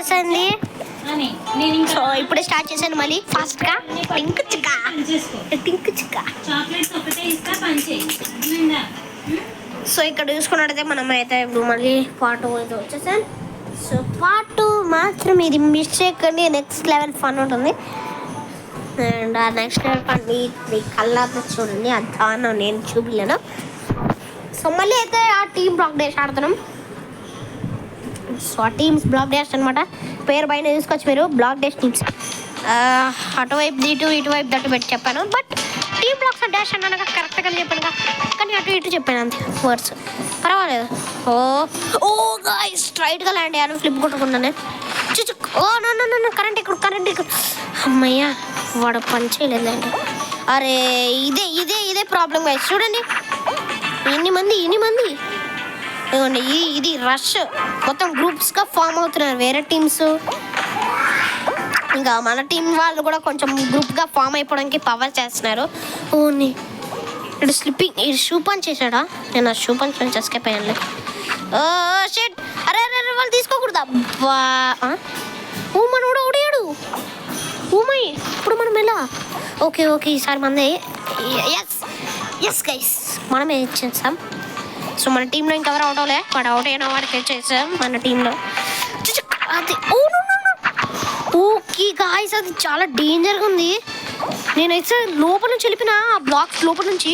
వచ్చేసింది. సో ఇప్పుడే స్టార్ట్ చేశాను మళ్ళీ ఫాస్ట్గా. టింక్ చిక్క టింక్ చిక్క. సో ఇక్కడ చూసుకున్నట్టయితే మనం అయితే ఇప్పుడు మళ్ళీ పార్ట్ 2 అయితే వచ్చేసాను. సో పార్ట్ 2 మాత్రం ఇది మిస్ చేయకండి, నెక్స్ట్ లెవెల్ ఫన్ ఉంటుంది. అండ్ ఆ నెక్స్ట్ లెవెల్ ఫన్ మీ కళ్ళతో చూడండి, అంతా నేను చూపిలేను. సో మళ్ళీ అయితే ఆ టీమ్ బ్లాక్ డాష్ ఆడుతున్నాం. సో ఆ టీమ్స్ బ్లాక్ డాష్ అనమాట, పేరు పైన తీసుకొచ్చి మీరు బ్లాక్ డాష్ టీమ్స్. అటువైపు ఇటువైపు దట్టు పెట్టి చెప్పాను, బట్ టీమ్ బ్లాక్స్ డాష్ అన్నాను కరెక్ట్గా చెప్పాను, కానీ అటు ఇటు చెప్పాను అంతే వర్డ్స్, పర్వాలేదు. ఓ గాయ్స్ స్ట్రైట్గా ల్యాండ్ అయ్యాను, ఫ్లిప్ కొట్టుకున్నాను. ఓ నన్ను కరెంట్ ఇక్కడ అమ్మయ్యా, వాడు పని చేయలేదండి. అరే ఇదే ప్రాబ్లం గాయ్స్. చూడండి ఎన్ని మంది ఇదిగోండి, ఇది రష్ మొత్తం గ్రూప్స్గా ఫామ్ అవుతున్నారు వేరే టీమ్స్. ఇంకా మన టీం వాళ్ళు కూడా కొంచెం గ్రూప్గా ఫామ్ అయిపోవడానికి పవర్ చేస్తున్నారు. ఓని ఇటు స్లిప్పింగ్, ఇటు షూ పంచ్ చేశాడా? నేను ఆ షూ పంచ్ నుంచి ఎస్కేప్ అయ్యాను. షెట్, అరే వాళ్ళు తీసుకోకూడదా? ఓ మనోడు ఓడియాడు. ఓమై, ఇప్పుడు మనం ఎలా? ఓకే ఈసారి మందే. ఎస్ గైస్, మనమే ఇచ్చేసాం. సో మన టీంలో ఇంకెవరు అవుట్ అవ్వలే, వాడు అవుట్ అయిన వాడికి తెచ్చేసాం మన టీంలో. అది ఓకే గాయ్స్, అది చాలా డేంజర్గా ఉంది. నేనైతే లోపల నుంచి వెళ్ళిపోయిన, ఆ బ్లాక్స్ లోపల నుంచి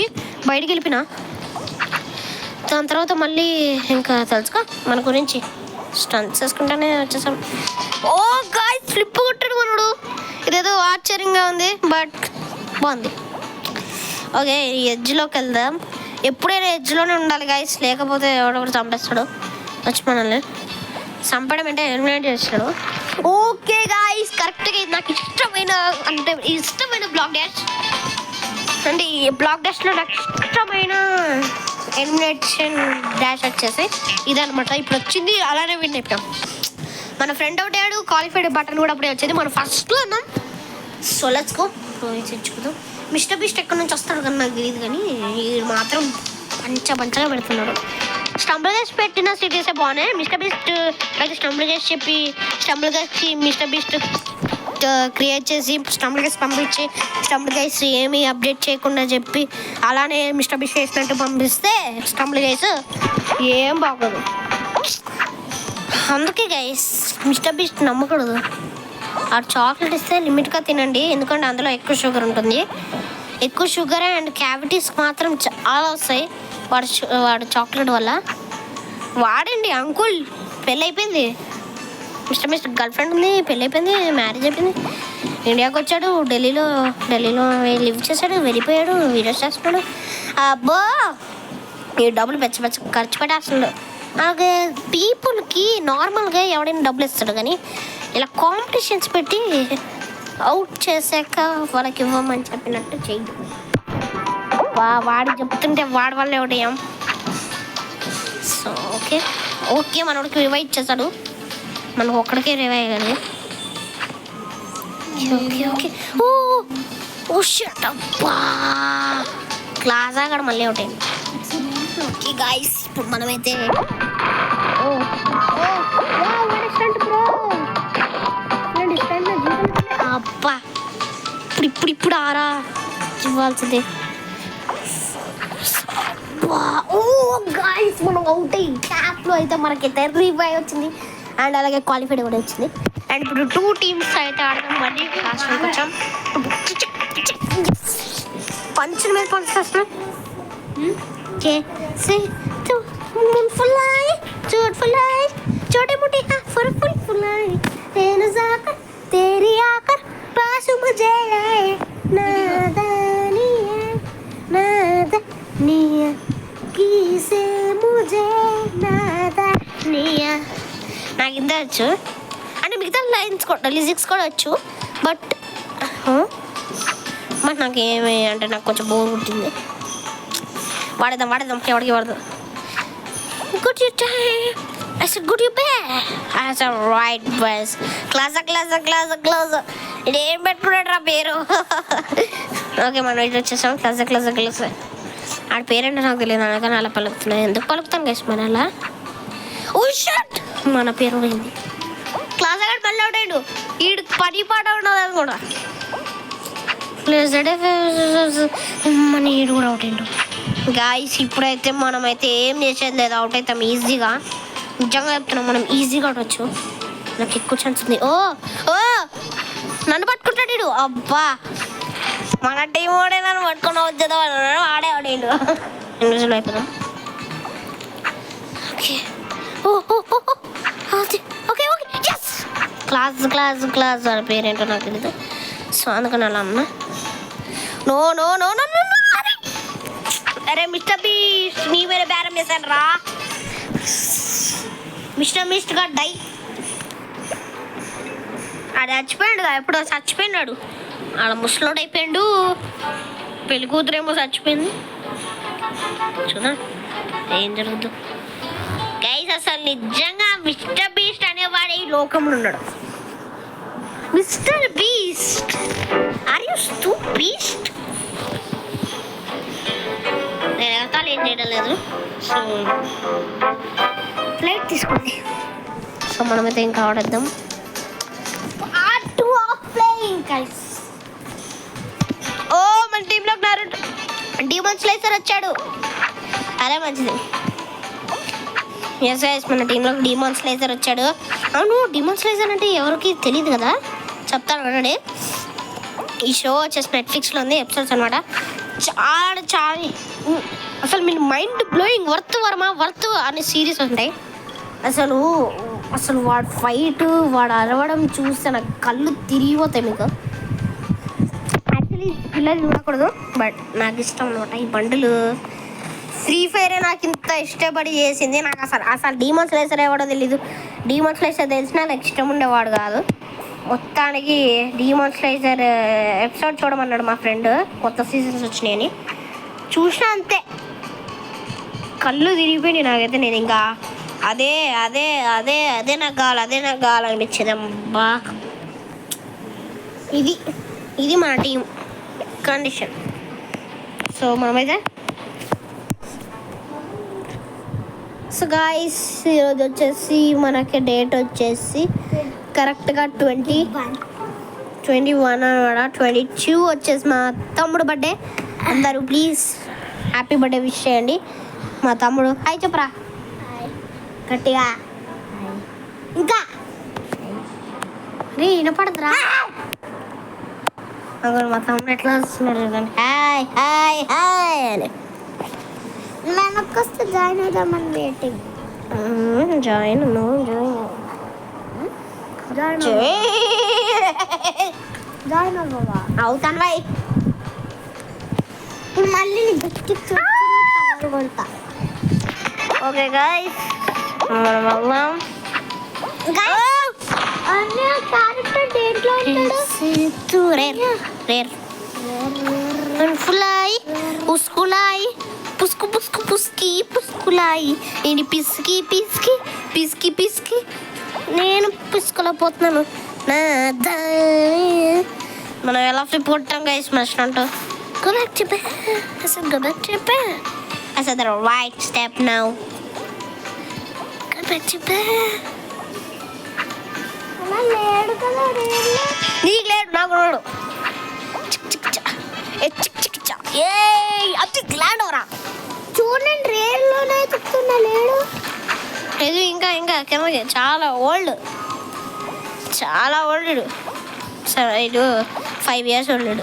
బయటికి వెళ్ళిపోయిన. దాని తర్వాత మళ్ళీ ఇంకా తెలుసుగా మన గురించి స్టంట్స్ వేసుకుంటానే వచ్చేసాం. ఓ గాయ్స్ ఫ్లిప్ కొట్టాడు మనోడు, ఇదేదో ఆశ్చర్యంగా ఉంది బట్ బాగుంది. ఓకే ఎడ్జ్లోకి వెళ్దాం. ఎప్పుడైనా ఎడ్జ్లోనే ఉండాలి గాయస్, లేకపోతే ఎవడొకటి చంపేస్తాడు వచ్చి మనల్ని. చంపడం అంటే ఎలిమినేట్ చేస్తాడు. ఓకే గాయస్, కరెక్ట్గా ఇది నాకు ఇష్టమైన బ్లాక్ డాష్. అంటే ఈ బ్లాక్ డాష్లో నాకు ఇష్టమైన ఎలిమినేషన్ డాష్ వచ్చేసి ఇదనమాట. ఇప్పుడు వచ్చింది అలానే విన్ అయిపోయాం. మన ఫ్రెండ్ అవుట్ అయ్యాడు, క్వాలిఫైడ్ బటన్ కూడా అప్పుడే వచ్చేది, మనం ఫస్ట్లో ఉన్నాం. సో లెట్స్ గో తెచ్చుకుందాం. మిస్టర్ బీస్ట్ ఎక్కడి నుంచి వస్తాడు కానీ నాకు తెలియదు, కానీ మాత్రం పంచగా పెడుతున్నాడు. స్టంబుల్ గేస్ పెట్టిన సిటీసే బాగున్నాయి. మిస్టర్ బీస్ట్ అయితే స్టంబుల్ గేస్ చెప్పి స్టంబుల్ గేస్కి మిస్టర్ బీస్ట్ క్రియేట్ చేసి స్టంబుల్ గేస్ పంపించి స్టంబుల్ గేస్ ఏమీ అప్డేట్ చేయకుండా చెప్పి అలానే మిస్టర్ బీస్ట్ చేసినట్టు పంపిస్తే స్టంబుల్ గేస్ ఏం బాగోదు. అందుకే గైస్ మిస్టర్ బీస్ట్ నమ్మకూడదు. ఆ చాక్లెట్ ఇస్తే లిమిట్గా తినండి, ఎందుకంటే అందులో ఎక్కువ షుగర్ ఉంటుంది. ఎక్కువ షుగర్ అండ్ క్యావిటీస్ మాత్రం చాలా వస్తాయి వాడు చాక్లెట్ వల్ల. వాడండి అంకుల్, పెళ్ళి అయిపోయింది. మిస్టర్ గర్ల్ ఫ్రెండ్ ఉంది, పెళ్ళి అయిపోయింది, మ్యారేజ్ అయిపోయింది. ఇండియాకి వచ్చాడు, ఢిల్లీలో లివ్ చేశాడు, వెళ్ళిపోయాడు, వీడియోస్ చేస్తున్నాడు. అబ్బో ఈ డబ్బులు పెచ్చ ఖర్చు పెట్టేస్తున్నాడు. అలాగే పీపుల్కి నార్మల్గా ఎవడైనా డబ్బులు ఇస్తాడు, కానీ ఇలా కాంపిటీషన్స్ పెట్టి అవుట్ చేశాక వాళ్ళకి ఇవ్వమని చెప్పినట్టు చెయ్యి. వాడు చెప్తుంటే వాడి వల్ల ఎవడేం. సో ఓకే మనోడికి రివైవ్ చేశాడు, మనకు ఒక్కడికే రివైవ్ అయ్యాలి. ఓకే ఓ షట్, అబ్బా క్లాస్ ఆగాడు మళ్ళీ ఒకటి. ఓకే గాయ్స్, ఇప్పుడు మనమైతే అబ్బా ఇప్పుడు ఆరా ఇవ్వాల్సిందే. ఓ గాయ్స్, మనం అవుట్ అయ్యి గ్యాప్లో అయితే మనకైతే రివైవ్ వచ్చింది అండ్ అలాగే క్వాలిఫైడ్ కూడా వచ్చింది. అండ్ ఇప్పుడు 2 టీమ్స్ అయితే ఆడదాం. మళ్ళీ లాస్ట్లోకి వచ్చాం. పంచుల మీద పంచుతాం. छोटे मोटे फुल फुलाए नज़ाकत तेरी आकर पास मुझे लाए नादानिया किसे मुझे नादानिया. నాకు ఇంత వచ్చు అంటే మిగతా లైన్స్ కూడా లిరిక్స్ కూడా వచ్చు, బట్ నాకేమి అంటే నాకు కొంచెం బోర్ పుట్టింది. వాడేద్దాం ఎవరికి వాడదాం. Good you time I said good you bad. I said right boys. Class. ఇదేం పెట్టుకున్నాడు రా పేరు. ఓకే మనం ఇటు వచ్చేసాం. క్లాస్ ఆడ పేరేంటో నాకు తెలియదు, అనగానే అలా పలుకుతున్నాయి. ఎందుకు పలుకుతాను గైస్ మన అలా. ఓ షట్, మన పేరు పోయింది. క్లాస్ మజాగాడు మళ్ళీ అవుట్ అయ్యాడు. వీడు పని పాట ఉండదు కూడా. మన ఈడు కూడా అవుట్ అయ్యాడు. గాయస్ ఇప్పుడైతే మనమైతే ఏం చేసేది లేదు, అవుట్ అవుతాం ఈజీగా. నిజంగా చెప్తున్నాం, మనం ఈజీగా ఆడవచ్చు. నాకు ఎక్కువ ఛాన్స్ ఉంది. ఓ ఓ నన్ను పట్టుకుంటాడు వీడు. అబ్బా మన టీం వాడే నన్ను పట్టుకుని వచ్చేదా ఆడే ఆడేడు. ఎన్ని రోజులు అయిపోదాం. Okay okay okay yes. Class class class వాళ్ళ పేరేంటో నాకు తెలీదు, సో అందుకని అలా అన్నా. No no no no no. అరే మిస్టర్ బీస్ట్ నీ వేరే బేరం చేశాను రా. మిస్టర్ బీస్ట్గా డై. ఆడ చచ్చిపోయాడు, ఎప్పుడో చచ్చిపోయినాడు. ఆడ ముసలోడు అయిపోయాడు. పెళ్లి కూతురేమో చచ్చిపోయింది. చూద్దాం ఏం జరుగుద్దు. గైస్ అసలు నిజంగా మిస్టర్ బీస్ట్ అనేవాడు ఈ లోకంలో ఉన్నాడు. Mister Beast are you stupid? నేను ఎగతాలు ఏం చేయడం లేదు. సో ఫ్లైట్ తీసుకోండి. సో మనమైతే ఇంకా ఆడేద్దాం. ఓ మన టీంలో డీమన్ స్లైసర్ వచ్చాడు. అదే మంచిది. ఎస్ గైస్ మన టీంలోకి డీమన్ స్లైసర్ వచ్చాడు. అవును డీమన్ స్లైసర్ అంటే ఎవరికి తెలియదు కదా, చెప్తాను వినండి. ఈ షో వచ్చేసి నెట్ఫ్లిక్స్లో ఉంది, ఎపిసోడ్స్ అనమాట. చాలా చాలా అసలు మీరు mind blowing. Worth Varma worth అనే సిరీస్ ఉంటాయి. అసలు అసలు వాడు ఫైట్ వాడు అరవడం చూస్తే నాకు కళ్ళు తిరిగిపోతాయి. మీకు యాక్చువల్లీ పిల్లలు చూడకూడదు, బట్ నాకు ఇష్టం అనమాట ఈ బండులు. ఫ్రీ ఫైరే నాకు ఇంత ఇష్టపడి చేసింది. నాకు అసలు డీమన్ స్లైసర్ ఎవడో తెలీదు. డీమన్ స్లైసర్ తెలిసినా నాకు ఇష్టం ఉండేవాడు కాదు. మొత్తానికి డీమన్ స్లైసర్ ఎపిసోడ్ చూడమన్నాడు మా ఫ్రెండ్, కొత్త సీజన్స్ వచ్చినాయని. చూసినా అంతే కళ్ళు తిరిగిపోయినాయి నాకైతే. నేను ఇంకా అదే అదే అదే అదే నాకు కావాలనిపించేది. అబ్బా ఇది మన టీం కండిషన్. సో మనమైతే సో గాయస్ ఈరోజు వచ్చేసి మనకి డేట్ వచ్చేసి కరెక్ట్గా 21 అనమాట. 22 వచ్చేసి మా తమ్ముడు బర్త్డే. అందరూ ప్లీజ్ హ్యాపీ బర్త్డే విష్ చేయండి. మా తమ్ముడు హాయ్ చెప్పరా గట్టిగా. ఇంకా రే వినపడదురా. అక్కడ మా తమ్ముడు ఎట్లా వస్తున్నాడు చూడండి. హాయ్ హాయ్ హాయ్ అని. వెనక్కి వస్తే జాయిన్ అవుదామని వెయిటింగ్. జాయిన్ అవ్వవా? అవుతాను బాయ్. ఇప్పుడు మళ్ళీ నీ గట్టి కొంటా. ఓకే గాయ్స్ మనం వెళ్దాం. క్యారెక్టర్ దేంట్లో ఉంటాడు? రేర్ ఫులాయి ఉస్కులాయి పుస్కు పుస్కు పుస్కి పుస్కులాయి. ఏంటి పిసికి పిసికి పిసికి పిసికి నేను పిసుకులో పోతున్నాను. మనం ఎలా ఫ్లిప్ కొట్టాం గైస్ మర్చినట్టు. Go back to bed. I said go back to bed. I said the right step now. Go back to bed. లేడు కదా నీకు లేడు నాకు రాడు. అది గ్లాడోరా చూడండి రేర్లోనే చెప్తున్నా లేడు. ఇది ఇంకా కిందకి చాలా ఓల్డ్ సరే ఇటు 5 years ఓల్డ్.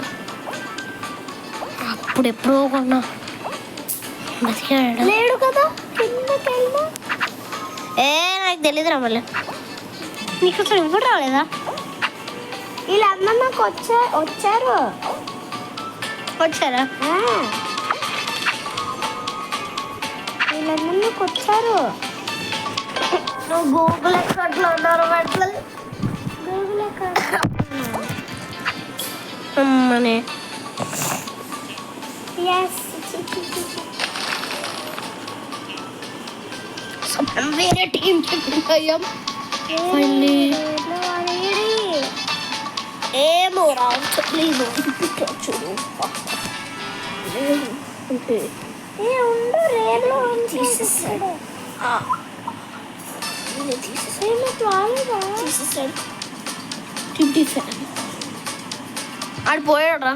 అప్పుడు ఎప్పుడో కొన్నా బతికాడు. లేడు కదా కిందకి వెళ్దా. నాకు తెలీదురా మళ్ళీ. నీకు అసలు ఇప్పుడు రాలేదా? వీళ్ళందరూ నాకు వచ్చారా? వీళ్ళందరూ నాకు వచ్చారు. గూగుల్ అకౌంట్లో ఉన్నారు బట్టలు. గూగుల్ అకౌంట్ అమ్మనే వేరే టీం చెప్పాం. ఏమో రావట్లేదు. చూడు ఉండు రేర్లో తీసేసాడు. 27. ఆడు పోయాడురా.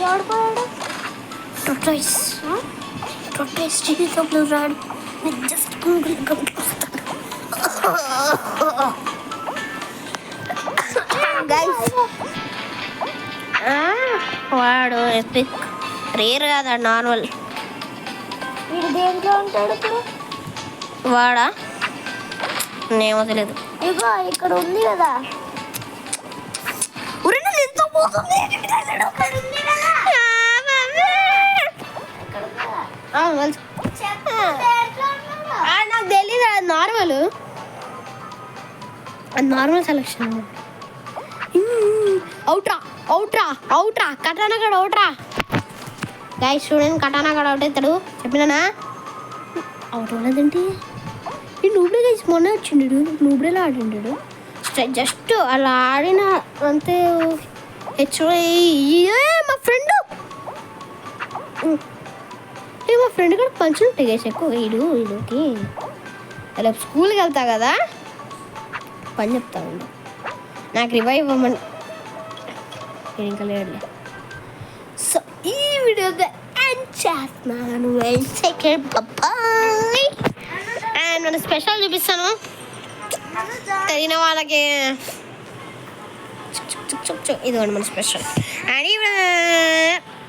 ఎవడు పోయాడు? టొట్రైస్ జీవితంలో రాడు. జస్ట్ వాడు ఎపిక్ రేర్ కదా నార్మల్. వీడు దేంట్లో ఉంటాడు ఇప్పుడు? వాడా నేమో తెలియదు. ఇగో ఇక్కడ ఉంది కదా. ఎంత పోతుంది ఇక్కడ ఉంది కదా. నాకు తెలీదు. అది నార్మల్ సెలక్షన్. అవుట్రా కటానా గడ అవుట్రా. గైస్ చూడండి, కటానా గడ అవుట్ అవుతాడు చెప్పినానా. అవుట్ అవ్వలేదండి. ఈ నూబ్రే గైస్ మొన్న వచ్చిండు. నూబ్రేలో ఆడిండాడు. జస్ట్ అలా ఆడిన అంతే. మా ఫ్రెండ్ కూడా పంచులు ఉంటాయి గైస్ ఎక్కువ. వీడికి అలా స్కూల్కి వెళ్తా కదా, పని చెప్తా ఉండు. నాకు రివైవ్ ఇవ్వమని ఇంకా లేడులే. సో ఈ వీడియోగా ఎండ్ చేస్తున్నాను. అండ్ మన స్పెషల్ చూపిస్తాను తెలియని వాళ్ళకి. ఇదిగోండి మన స్పెషల్. అండ్